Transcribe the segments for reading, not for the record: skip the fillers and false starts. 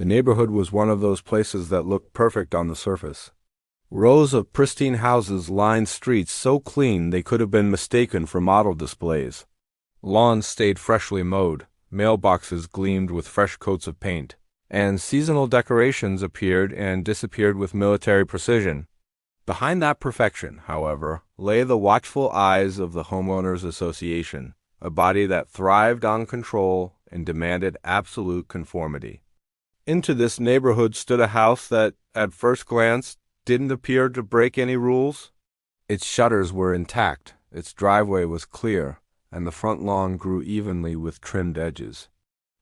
The neighborhood was one of those places that looked perfect on the surface. Rows of pristine houses lined streets so clean they could have been mistaken for model displays. Lawns stayed freshly mowed, mailboxes gleamed with fresh coats of paint, and seasonal decorations appeared and disappeared with military precision. Behind that perfection, however, lay the watchful eyes of the Homeowners Association, a body that thrived on control and demanded absolute conformity. Into this neighborhood stood a house that, at first glance, didn't appear to break any rules. Its shutters were intact, its driveway was clear, and the front lawn grew evenly with trimmed edges.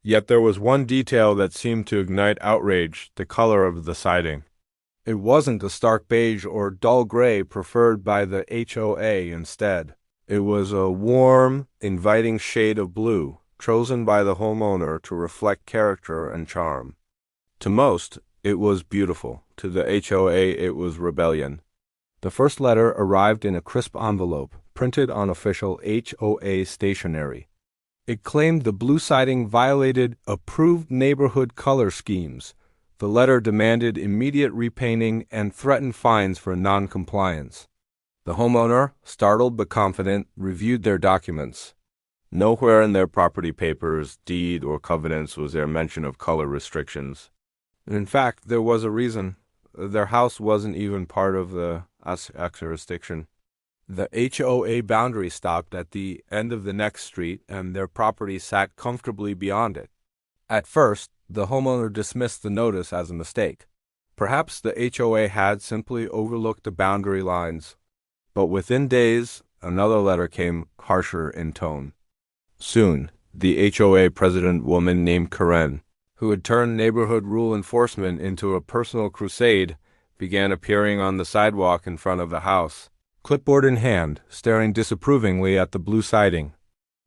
Yet there was one detail that seemed to ignite outrage: the color of the siding. It wasn't the stark beige or dull gray preferred by the HOA instead. It was a warm, inviting shade of blue, chosen by the homeowner to reflect character and charm. To most, it was beautiful. To the HOA, it was rebellion. The first letter arrived in a crisp envelope, printed on official HOA stationery. It claimed the blue siding violated approved neighborhood color schemes. The letter demanded immediate repainting and threatened fines for non-compliance. The homeowner, startled but confident, reviewed their documents. Nowhere in their property papers, deed, or covenants was there mention of color restrictions. In fact, there was a reason. Their house wasn't even part of the jurisdiction. The HOA boundary stopped at the end of the next street, and their property sat comfortably beyond it. At first, the homeowner dismissed the notice as a mistake. Perhaps the HOA had simply overlooked the boundary lines. But within days, another letter came, harsher in tone. Soon, the HOA president woman named Karen, who had turned neighborhood rule enforcement into a personal crusade, began appearing on the sidewalk in front of the house, clipboard in hand, staring disapprovingly at the blue siding.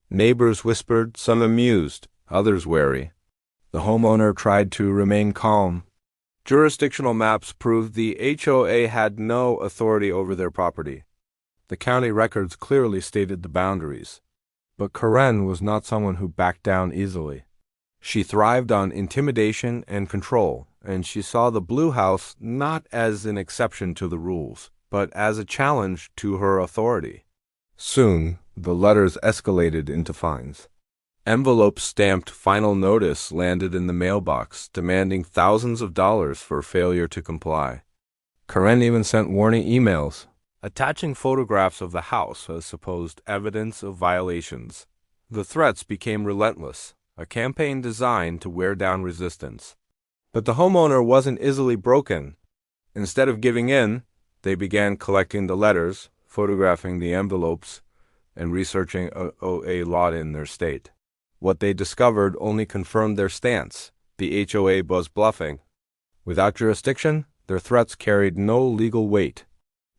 Neighbors whispered, some amused, others wary. The homeowner tried to remain calm. Jurisdictional maps proved the HOA had no authority over their property. The county records clearly stated the boundaries. But Karen was not someone who backed down easily. She thrived on intimidation and control, and she saw the blue house not as an exception to the rules, but as a challenge to her authority. Soon, the letters escalated into fines. Envelopes stamped "Final Notice" landed in the mailbox, demanding thousands of dollars for failure to comply. Karen even sent warning emails, attaching photographs of the house as supposed evidence of violations. The threats became relentless, a campaign designed to wear down resistance. But the homeowner wasn't easily broken. Instead of giving in, they began collecting the letters, photographing the envelopes, and researching HOA law in their state. What they discovered only confirmed their stance. The HOA was bluffing. Without jurisdiction, their threats carried no legal weight.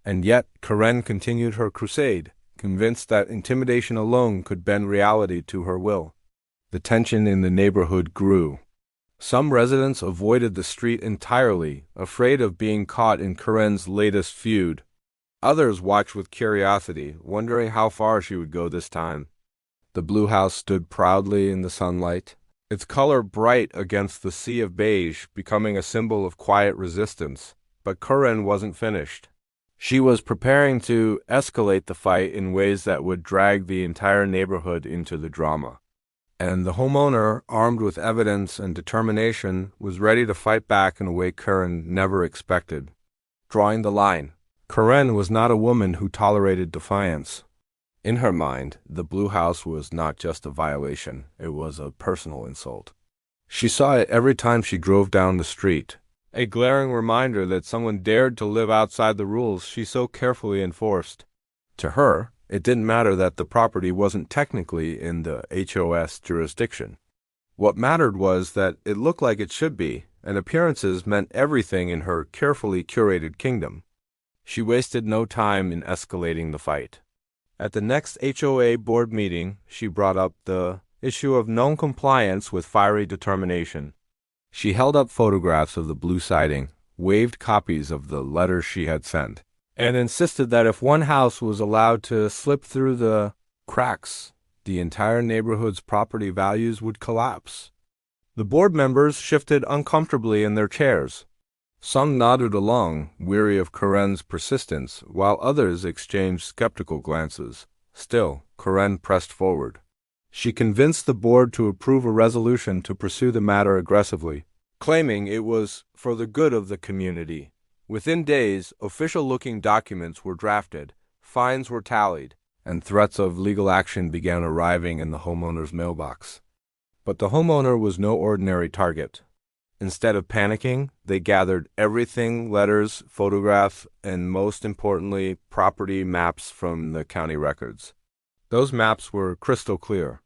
And yet, Karen continued her crusade, convinced that intimidation alone could bend reality to her will. The tension in the neighborhood grew. Some residents avoided the street entirely, afraid of being caught in Karen's latest feud. Others watched with curiosity, wondering how far she would go this time. The blue house stood proudly in the sunlight, its color bright against the sea of beige, becoming a symbol of quiet resistance. But Karen wasn't finished. She was preparing to escalate the fight in ways that would drag the entire neighborhood into the drama. And the homeowner, armed with evidence and determination, was ready to fight back in a way Karen never expected. Drawing the line. Karen was not a woman who tolerated defiance. In her mind, the blue house was not just a violation, it was a personal insult. She saw it every time she drove down the street, a glaring reminder that someone dared to live outside the rules she so carefully enforced. To her, it didn't matter that the property wasn't technically in the HOS jurisdiction. What mattered was that it looked like it should be, and appearances meant everything in her carefully curated kingdom. She wasted no time in escalating the fight. At the next HOA board meeting, she brought up the issue of non-compliance with fiery determination. She held up photographs of the blue siding, waved copies of the letters she had sent, and insisted that if one house was allowed to slip through the cracks, the entire neighborhood's property values would collapse. The board members shifted uncomfortably in their chairs. Some nodded along, weary of Karen's persistence, while others exchanged skeptical glances. Still, Karen pressed forward. She convinced the board to approve a resolution to pursue the matter aggressively, claiming it was for the good of the community. Within days, official-looking documents were drafted, fines were tallied, and threats of legal action began arriving in the homeowner's mailbox. But the homeowner was no ordinary target. Instead of panicking, they gathered everything: letters, photographs, and most importantly, property maps from the county records. Those maps were crystal clear.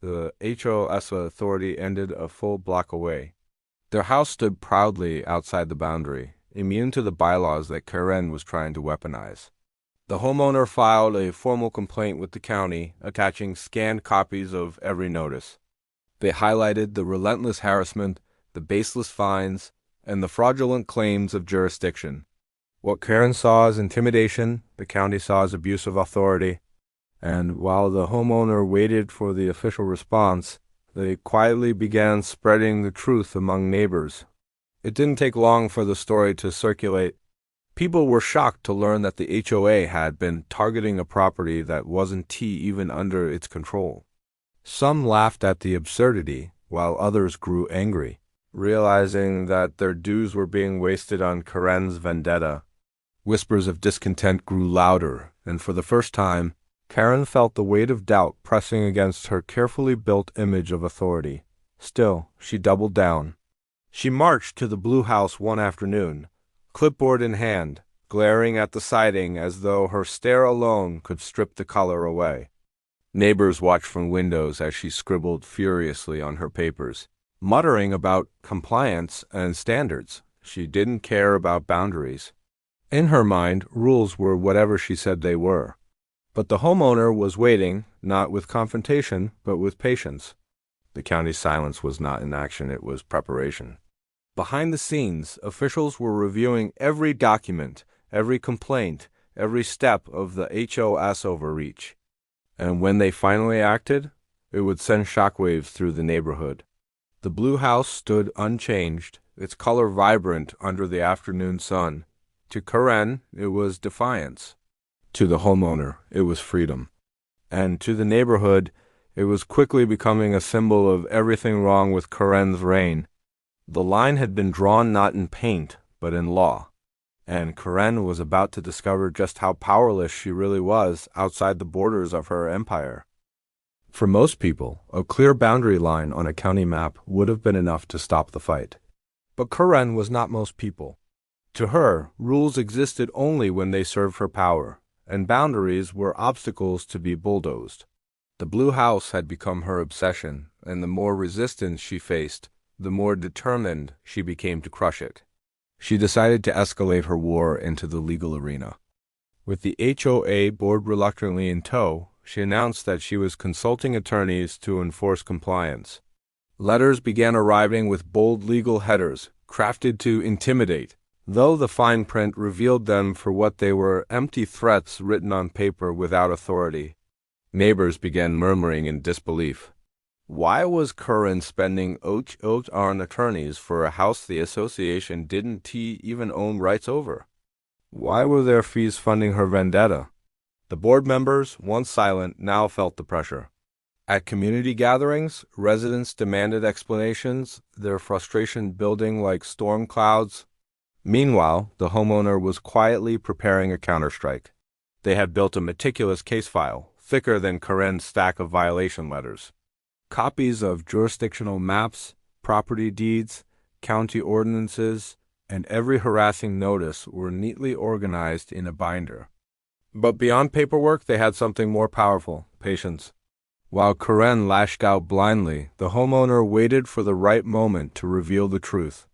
The HOA authority ended a full block away. Their house stood proudly outside the boundary, immune to the bylaws that Karen was trying to weaponize. The homeowner filed a formal complaint with the county, attaching scanned copies of every notice. They highlighted the relentless harassment, the baseless fines, and the fraudulent claims of jurisdiction. What Karen saw as intimidation, the county saw as abuse of authority, and while the homeowner waited for the official response, they quietly began spreading the truth among neighbors. It didn't take long for the story to circulate. People were shocked to learn that the HOA had been targeting a property that wasn't even under its control. Some laughed at the absurdity, while others grew angry, realizing that their dues were being wasted on Karen's vendetta. Whispers of discontent grew louder, and for the first time, Karen felt the weight of doubt pressing against her carefully built image of authority. Still, she doubled down. She marched to the blue house one afternoon, clipboard in hand, glaring at the siding as though her stare alone could strip the color away. Neighbors watched from windows as she scribbled furiously on her papers, muttering about compliance and standards. She didn't care about boundaries. In her mind, rules were whatever she said they were. But the homeowner was waiting, not with confrontation, but with patience. The county's silence was not inaction, it was preparation. Behind the scenes, officials were reviewing every document, every complaint, every step of the HOS overreach. And when they finally acted, it would send shockwaves through the neighborhood. The blue house stood unchanged, its color vibrant under the afternoon sun. To Karen, it was defiance. To the homeowner, it was freedom. And to the neighborhood, it was quickly becoming a symbol of everything wrong with Karen's reign. The line had been drawn not in paint, but in law. And Karen was about to discover just how powerless she really was outside the borders of her empire. For most people, a clear boundary line on a county map would have been enough to stop the fight. But Karen was not most people. To her, rules existed only when they served her power, and boundaries were obstacles to be bulldozed. The blue house had become her obsession, and the more resistance she faced, the more determined she became to crush it. She decided to escalate her war into the legal arena. With the HOA board reluctantly in tow, she announced that she was consulting attorneys to enforce compliance. Letters began arriving with bold legal headers, crafted to intimidate, though the fine print revealed them for what they were: empty threats written on paper without authority. Neighbors began murmuring in disbelief. Why was Karen spending on attorneys for a house the association didn't even own rights over? Why were their fees funding her vendetta? The board members, once silent, now felt the pressure. At community gatherings, residents demanded explanations, their frustration building like storm clouds. Meanwhile, the homeowner was quietly preparing a counterstrike. They had built a meticulous case file, thicker than Karen's stack of violation letters. Copies of jurisdictional maps, property deeds, county ordinances, and every harassing notice were neatly organized in a binder. But beyond paperwork, they had something more powerful: patience. While Karen lashed out blindly, the homeowner waited for the right moment to reveal the truth.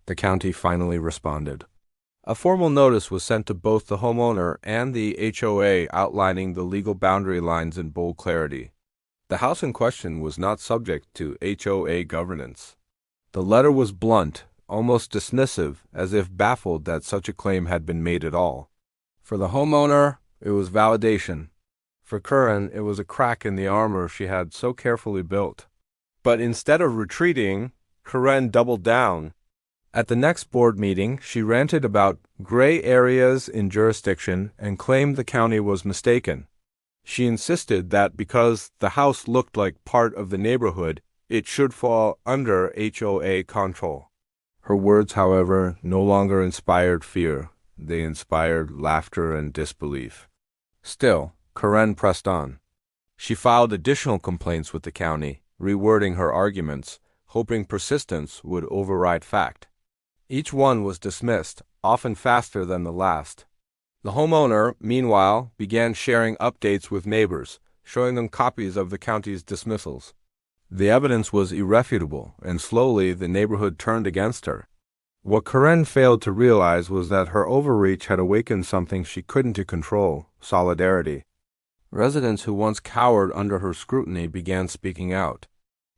The county finally responded. A formal notice was sent to both the homeowner and the HOA outlining the legal boundary lines in bold clarity. The house in question was not subject to HOA governance. The letter was blunt, almost dismissive, as if baffled that such a claim had been made at all. For the homeowner, it was validation. For Karen, it was a crack in the armor she had so carefully built. But instead of retreating, Karen doubled down. At the next board meeting, she ranted about gray areas in jurisdiction and claimed the county was mistaken. She insisted that because the house looked like part of the neighborhood, it should fall under HOA control. Her words, however, no longer inspired fear. They inspired laughter and disbelief. Still, Karen pressed on. She filed additional complaints with the county, rewording her arguments, hoping persistence would override fact. Each one was dismissed, often faster than the last. The homeowner, meanwhile, began sharing updates with neighbors, showing them copies of the county's dismissals. The evidence was irrefutable, and slowly the neighborhood turned against her. What Karen failed to realize was that her overreach had awakened something she couldn't control: solidarity. Residents who once cowered under her scrutiny began speaking out.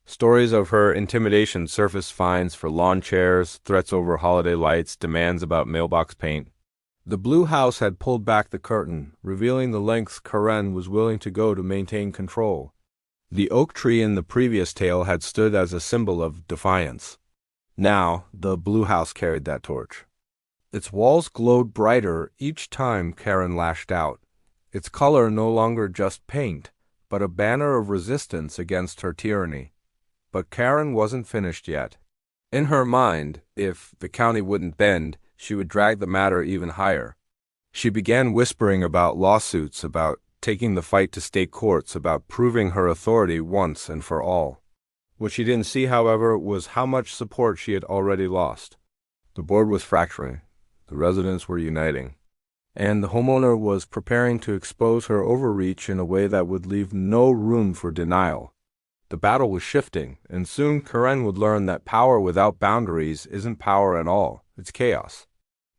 Stories of her intimidation surfaced: fines for lawn chairs, threats over holiday lights, demands about mailbox paint. The Blue House had pulled back the curtain, revealing the lengths Karen was willing to go to maintain control. The oak tree in the previous tale had stood as a symbol of defiance. Now, the Blue House carried that torch. Its walls glowed brighter each time Karen lashed out, its color no longer just paint, but a banner of resistance against her tyranny. But Karen wasn't finished yet. In her mind, if the county wouldn't bend, she would drag the matter even higher. She began whispering about lawsuits, about taking the fight to state courts, about proving her authority once and for all. What she didn't see, however, was how much support she had already lost. The board was fracturing. The residents were uniting. And the homeowner was preparing to expose her overreach in a way that would leave no room for denial. The battle was shifting, and soon Karen would learn that power without boundaries isn't power at all. It's chaos.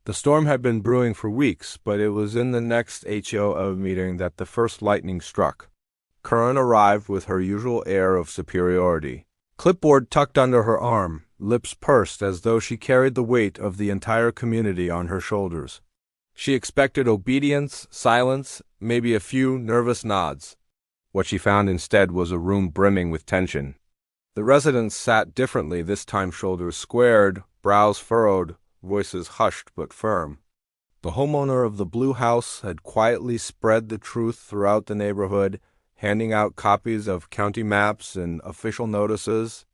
The storm had been brewing for weeks, but it was in the next HOA meeting that the first lightning struck. Karen arrived with her usual air of superiority. Clipboard tucked under her arm, lips pursed as though she carried the weight of the entire community on her shoulders. She expected obedience, silence, maybe a few nervous nods. What she found instead was a room brimming with tension. The residents sat differently this time, shoulders squared, brows furrowed, voices hushed but firm. The homeowner of the Blue House had quietly spread the truth throughout the neighborhood, handing out copies of county maps and official notices.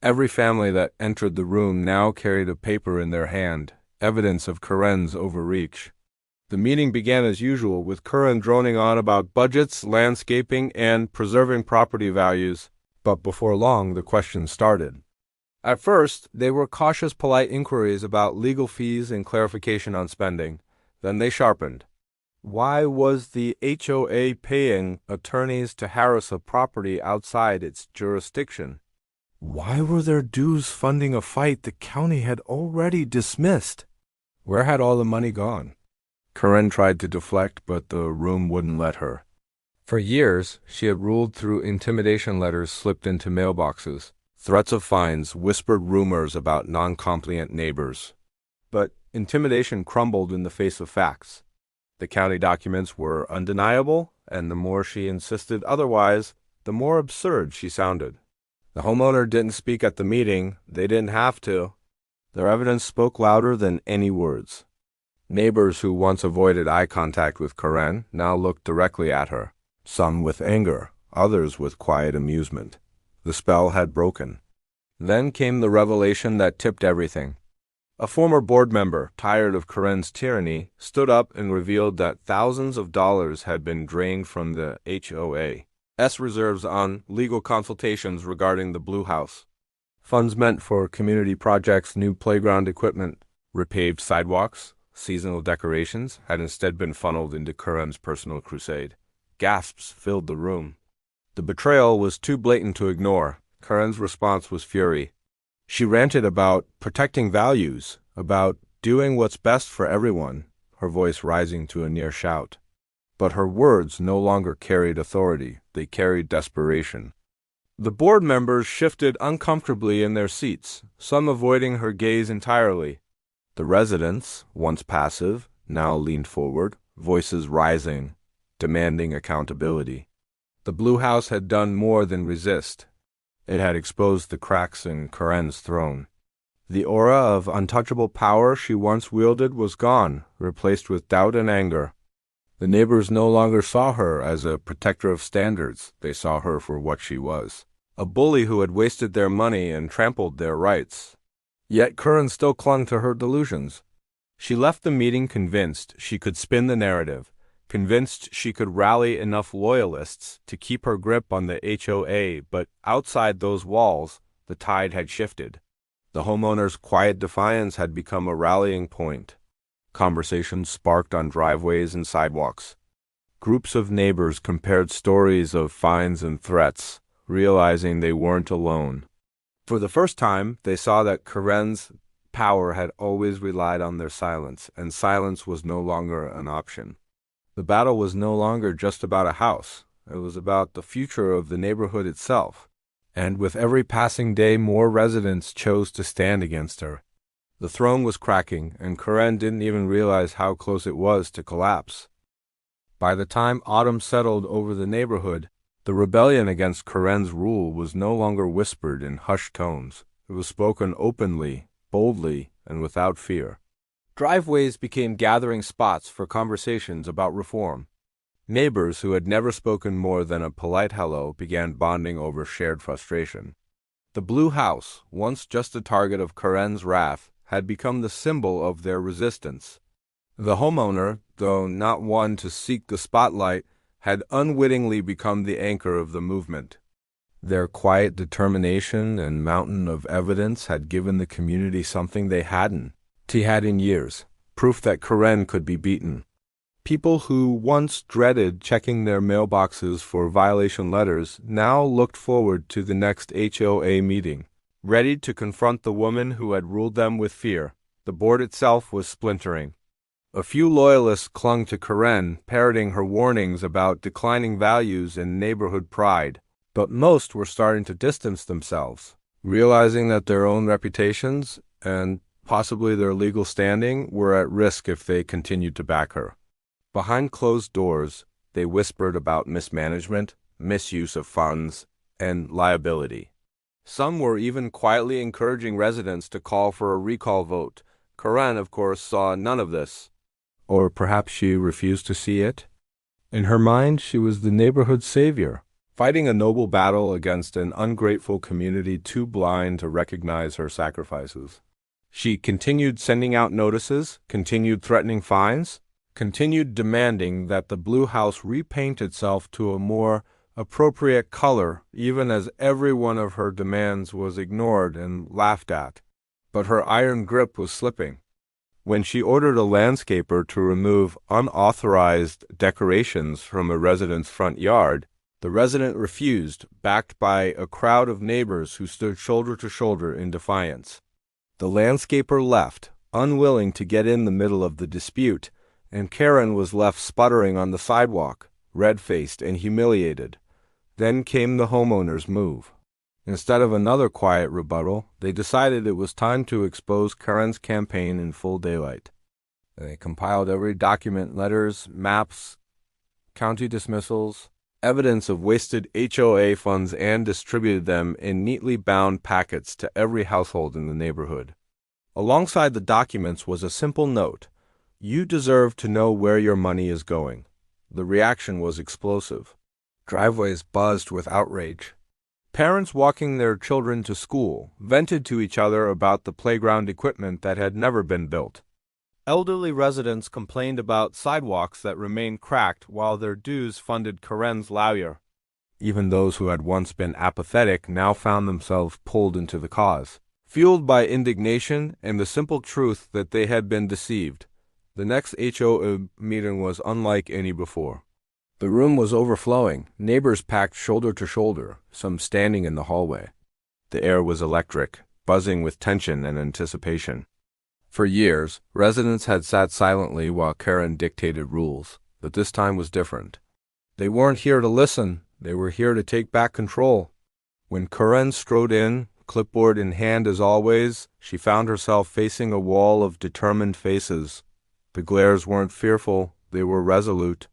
Every family that entered the room now carried a paper in their hand, evidence of Karen's overreach. The meeting began as usual, with Karen droning on about budgets, landscaping, and preserving property values. But before long, the questions started. At first, they were cautious, polite inquiries about legal fees and clarification on spending. Then they sharpened. Why was the HOA paying attorneys to harass a property outside its jurisdiction? Why were their dues funding a fight the county had already dismissed? Where had all the money gone? Karen tried to deflect, but the room wouldn't let her. For years, she had ruled through intimidation letters slipped into mailboxes, threats of fines, whispered rumors about non-compliant neighbors. But intimidation crumbled in the face of facts. The county documents were undeniable, and the more she insisted otherwise, the more absurd she sounded. The homeowner didn't speak at the meeting. They didn't have to. Their evidence spoke louder than any words. Neighbors who once avoided eye contact with Karen now looked directly at her, some with anger, others with quiet amusement. The spell had broken. Then came the revelation that tipped everything. A former board member, tired of Karen's tyranny, stood up and revealed that thousands of dollars had been drained from the HOA's reserves on legal consultations regarding the Blue House. Funds meant for community projects, new playground equipment, repaved sidewalks, seasonal decorations had instead been funneled into Karen's personal crusade. Gasps filled the room. The betrayal was too blatant to ignore. Karen's response was fury. She ranted about protecting values, about doing what's best for everyone, her voice rising to a near shout. But her words no longer carried authority. They carried desperation. The board members shifted uncomfortably in their seats, some avoiding her gaze entirely. The residents, once passive, now leaned forward, voices rising, demanding accountability. The Blue House had done more than resist. It had exposed the cracks in Karen's throne. The aura of untouchable power she once wielded was gone, replaced with doubt and anger. The neighbors no longer saw her as a protector of standards. They saw her for what she was, a bully who had wasted their money and trampled their rights. Yet Karen still clung to her delusions. She left the meeting convinced she could spin the narrative, convinced she could rally enough loyalists to keep her grip on the HOA, but outside those walls, the tide had shifted. The homeowners' quiet defiance had become a rallying point. Conversations sparked on driveways and sidewalks. Groups of neighbors compared stories of fines and threats, realizing they weren't alone. For the first time, they saw that Karen's power had always relied on their silence, and silence was no longer an option. The battle was no longer just about a house. It was about the future of the neighborhood itself. And with every passing day, more residents chose to stand against her. The throne was cracking, and Karen didn't even realize how close it was to collapse. By the time autumn settled over the neighborhood, the rebellion against Karen's rule was no longer whispered in hushed tones. It was spoken openly, boldly, and without fear. Driveways became gathering spots for conversations about reform. Neighbors who had never spoken more than a polite hello began bonding over shared frustration. The blue house, once just a target of Karen's wrath, had become the symbol of their resistance. The homeowner, though not one to seek the spotlight, had unwittingly become the anchor of the movement. Their quiet determination and mountain of evidence had given the community something they hadn't had in years, proof that Karen could be beaten. People who once dreaded checking their mailboxes for violation letters now looked forward to the next HOA meeting, ready to confront the woman who had ruled them with fear. The board itself was splintering. A few loyalists clung to Karen, parroting her warnings about declining values and neighborhood pride, but most were starting to distance themselves, realizing that their own reputations and possibly their legal standing were at risk if they continued to back her. Behind closed doors, they whispered about mismanagement, misuse of funds, and liability. Some were even quietly encouraging residents to call for a recall vote. Karen, of course, saw none of this. Or perhaps she refused to see it? In her mind, she was the neighborhood savior, fighting a noble battle against an ungrateful community too blind to recognize her sacrifices. She continued sending out notices, continued threatening fines, continued demanding that the blue house repaint itself to a more appropriate color, even as every one of her demands was ignored and laughed at. But her iron grip was slipping. When she ordered a landscaper to remove unauthorized decorations from a resident's front yard, the resident refused, backed by a crowd of neighbors who stood shoulder to shoulder in defiance. The landscaper left, unwilling to get in the middle of the dispute, and Karen was left sputtering on the sidewalk, red-faced and humiliated. Then came the homeowners' move. Instead of another quiet rebuttal, they decided it was time to expose Karen's campaign in full daylight. They compiled every document, letters, maps, county dismissals, evidence of wasted HOA funds, and distributed them in neatly bound packets to every household in the neighborhood. Alongside the documents was a simple note: "You deserve to know where your money is going." The reaction was explosive. Driveways buzzed with outrage. Parents walking their children to school vented to each other about the playground equipment that had never been built. Elderly residents complained about sidewalks that remained cracked while their dues funded Karen's lawyer. Even those who had once been apathetic now found themselves pulled into the cause, fueled by indignation and the simple truth that they had been deceived. The next HOA meeting was unlike any before. The room was overflowing, neighbors packed shoulder to shoulder, some standing in the hallway. The air was electric, buzzing with tension and anticipation. For years, residents had sat silently while Karen dictated rules, but this time was different. They weren't here to listen, they were here to take back control. When Karen strode in, clipboard in hand as always, she found herself facing a wall of determined faces. The glares weren't fearful, they were resolute.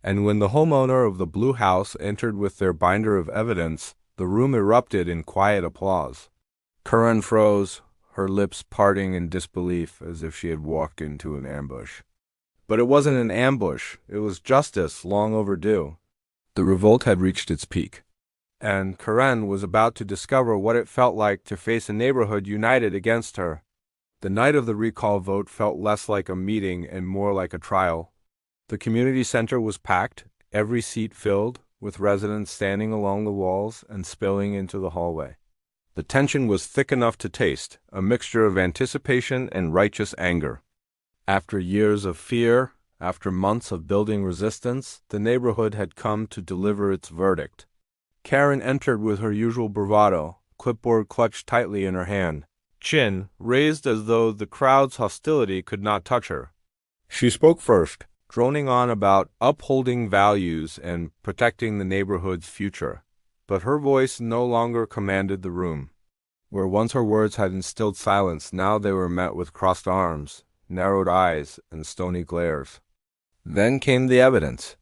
And when the homeowner of the blue house entered with their binder of evidence, The room erupted in quiet applause. Karen froze, her lips parting in disbelief as if she had walked into an ambush. But it wasn't an ambush, it was justice long overdue. The revolt had reached its peak, and Karen was about to discover what it felt like to face a neighborhood united against her. The night of the recall vote felt less like a meeting and more like a trial. The community center was packed, every seat filled, with residents standing along the walls and spilling into the hallway. The tension was thick enough to taste, a mixture of anticipation and righteous anger. After years of fear, after months of building resistance, the neighborhood had come to deliver its verdict. Karen entered with her usual bravado, clipboard clutched tightly in her hand, chin raised as though the crowd's hostility could not touch her. She spoke first, droning on about upholding values and protecting the neighborhood's future. But her voice no longer commanded the room. Where once her words had instilled silence, now they were met with crossed arms, narrowed eyes, and stony glares. Then came the evidence.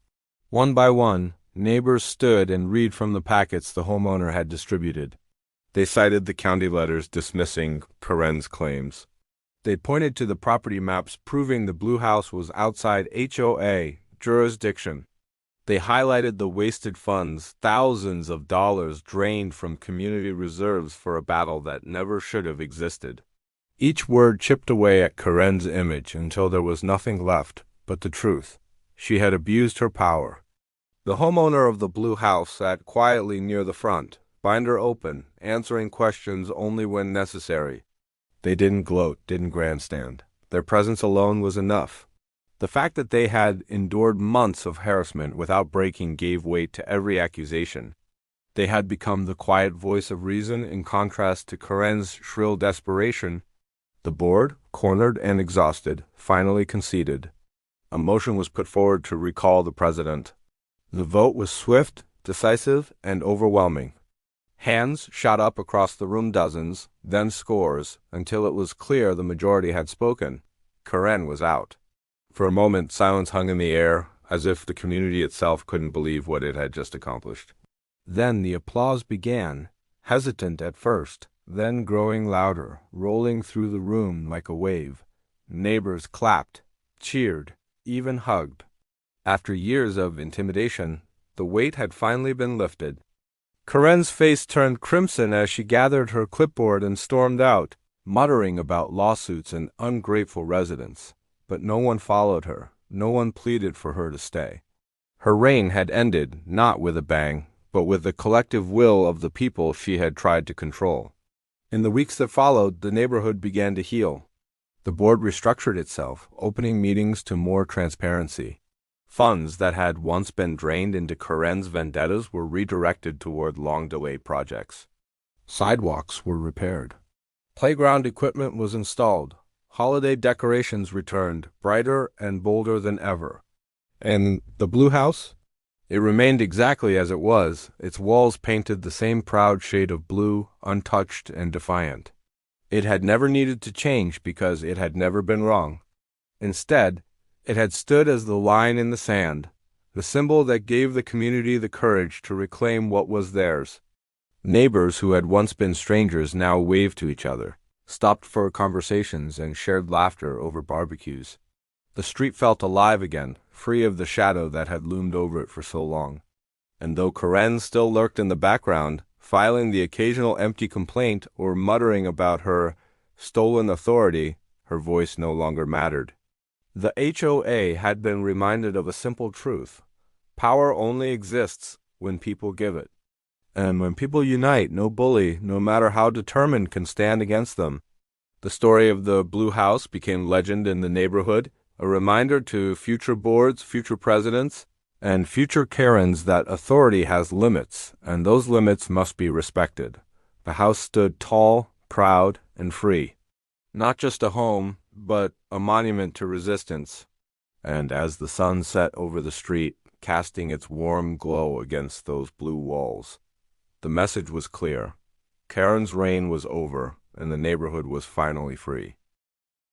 One by one, neighbors stood and read from the packets the homeowner had distributed. They cited the county letters dismissing Karen's claims. They pointed to the property maps proving the blue house was outside HOA jurisdiction. They highlighted the wasted funds, thousands of dollars drained from community reserves for a battle that never should have existed. Each word chipped away at Karen's image until there was nothing left but the truth. She had abused her power. The homeowner of the blue house sat quietly near the front, binder open, answering questions only when necessary. They didn't gloat, didn't grandstand. Their presence alone was enough. The fact that they had endured months of harassment without breaking gave weight to every accusation. They had become the quiet voice of reason in contrast to Karen's shrill desperation. The board, cornered and exhausted, finally conceded. A motion was put forward to recall the president. The vote was swift, decisive, and overwhelming. Hands shot up across the room, dozens, then scores, until it was clear the majority had spoken. Karen was out. For a moment, silence hung in the air, as if the community itself couldn't believe what it had just accomplished. Then the applause began, hesitant at first, then growing louder, rolling through the room like a wave. Neighbors clapped, cheered, even hugged. After years of intimidation, the weight had finally been lifted. Karen's face turned crimson as she gathered her clipboard and stormed out, muttering about lawsuits and ungrateful residents. But no one followed her, no one pleaded for her to stay. Her reign had ended, not with a bang, but with the collective will of the people she had tried to control. In the weeks that followed, the neighborhood began to heal. The board restructured itself, opening meetings to more transparency. Funds that had once been drained into Karen's vendettas were redirected toward long-delayed projects. Sidewalks were repaired. Playground equipment was installed. Holiday decorations returned, brighter and bolder than ever. And the blue house? It remained exactly as it was, its walls painted the same proud shade of blue, untouched and defiant. It had never needed to change because it had never been wrong. Instead, it had stood as the line in the sand, the symbol that gave the community the courage to reclaim what was theirs. Neighbors who had once been strangers now waved to each other, stopped for conversations, and shared laughter over barbecues. The street felt alive again, free of the shadow that had loomed over it for so long. And though Karen still lurked in the background, filing the occasional empty complaint or muttering about her stolen authority, her voice no longer mattered. The HOA had been reminded of a simple truth. Power only exists when people give it. And when people unite, no bully, no matter how determined, can stand against them. The story of the blue house became legend in the neighborhood, a reminder to future boards, future presidents, and future Karens that authority has limits, and those limits must be respected. The house stood tall, proud, and free. Not just a home, but a monument to resistance. And as the sun set over the street, casting its warm glow against those blue walls, the message was clear. Karen's reign was over, and the neighborhood was finally free.